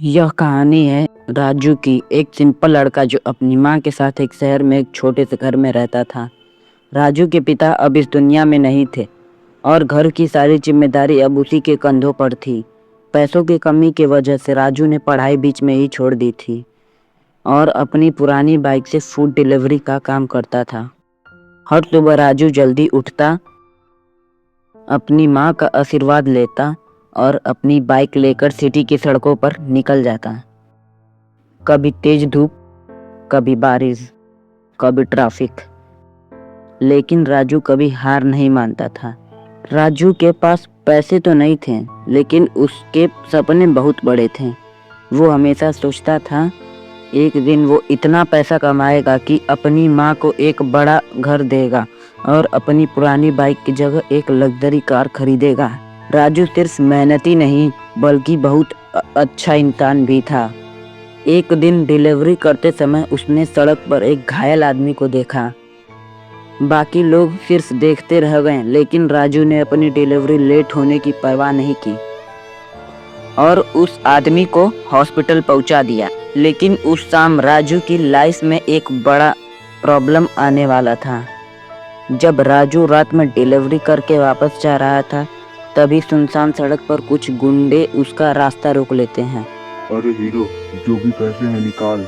यह कहानी है राजू की। एक सिंपल लड़का जो अपनी माँ के साथ एक शहर में एक छोटे से घर में रहता था। राजू के पिता अब इस दुनिया में नहीं थे और घर की सारी जिम्मेदारी अब उसी के कंधों पर थी। पैसों की कमी की वजह से राजू ने पढ़ाई बीच में ही छोड़ दी थी और अपनी पुरानी बाइक से फूड डिलीवरी का काम करता था। हर सुबह राजू जल्दी उठता, अपनी माँ का आशीर्वाद लेता और अपनी बाइक लेकर सिटी की सड़कों पर निकल जाता। कभी तेज धूप, कभी बारिश, कभी ट्रैफिक, लेकिन राजू कभी हार नहीं मानता था। राजू के पास पैसे तो नहीं थे, लेकिन उसके सपने बहुत बड़े थे। वो हमेशा सोचता था एक दिन वो इतना पैसा कमाएगा कि अपनी माँ को एक बड़ा घर देगा और अपनी पुरानी बाइक की जगह एक लग्जरी कार खरीदेगा। राजू सिर्फ मेहनती नहीं बल्कि बहुत अच्छा इंसान भी था। एक दिन डिलीवरी करते समय उसने सड़क पर एक घायल आदमी को देखा। बाकी लोग सिर्फ देखते रह गए, लेकिन राजू ने अपनी डिलीवरी लेट होने की परवाह नहीं की और उस आदमी को हॉस्पिटल पहुंचा दिया। लेकिन उस शाम राजू की लाइफ में एक बड़ा प्रॉब्लम आने वाला था। जब राजू रात में डिलीवरी करके वापस जा रहा था, तभी सुनसान सड़क पर कुछ गुंडे उसका रास्ता रोक लेते हैं। अरे हीरो, जो भी पैसे हैं निकाल।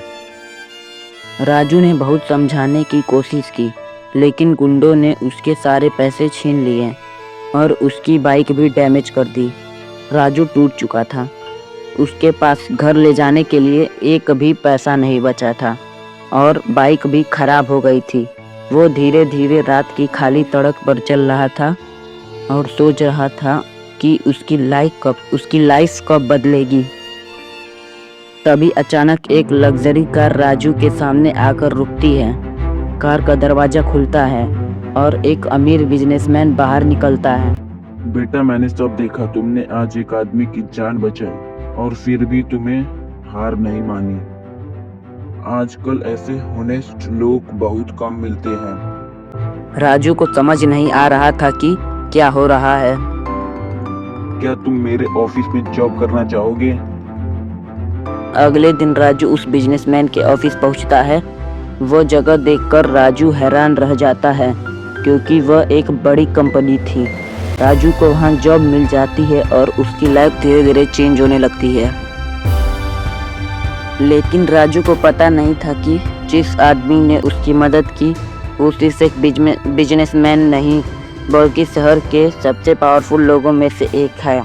राजू ने बहुत समझाने की कोशिश की, लेकिन गुंडों ने उसके सारे पैसे छीन लिए और उसकी बाइक भी डैमेज कर दी। राजू टूट चुका था। उसके पास घर ले जाने के लिए एक भी पैसा नहीं बचा था और बाइक भी खराब हो गई थी। वो धीरे धीरे रात की खाली सड़क पर चल रहा था और सोच रहा था कि उसकी लाइफ कब बदलेगी। तभी अचानक एक लग्जरी कार राजू के सामने आकर रुकती है। कार का दरवाजा खुलता है और एक अमीर बिजनेसमैन बाहर निकलता है। बेटा, मैंने सब देखा। तुमने आज एक आदमी की जान बचाई और फिर भी तुम्हें हार नहीं मानी। आजकल ऐसे होने लोग बहुत कम मिलते हैं। राजू को समझ नहीं आ रहा था कि क्या हो रहा है। क्या तुम मेरे ऑफिस में जॉब करना चाहोगे? अगले दिन राजू उस बिजनेसमैन के ऑफिस पहुंचता है। वो जगह देखकर राजू हैरान रह जाता है, क्योंकि वह एक बड़ी कंपनी थी। राजू को वहां जॉब मिल जाती है और उसकी लाइफ धीरे धीरे चेंज होने लगती है। लेकिन राजू को पता नहीं था कि जिस आदमी ने उसकी मदद की वो सिर्फ एक बिजनेसमैन नहीं बल्कि शहर के सबसे पावरफुल लोगों में से एक है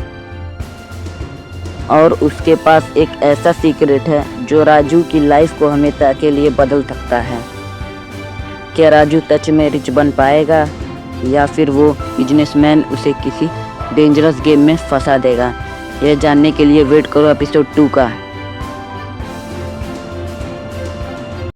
और उसके पास एक ऐसा सीक्रेट है जो राजू की लाइफ को हमेशा के लिए बदल सकता है। क्या राजू सच में रिच बन पाएगा या फिर वो बिजनेसमैन उसे किसी डेंजरस गेम में फंसा देगा? यह जानने के लिए वेट करो एपिसोड 2 का।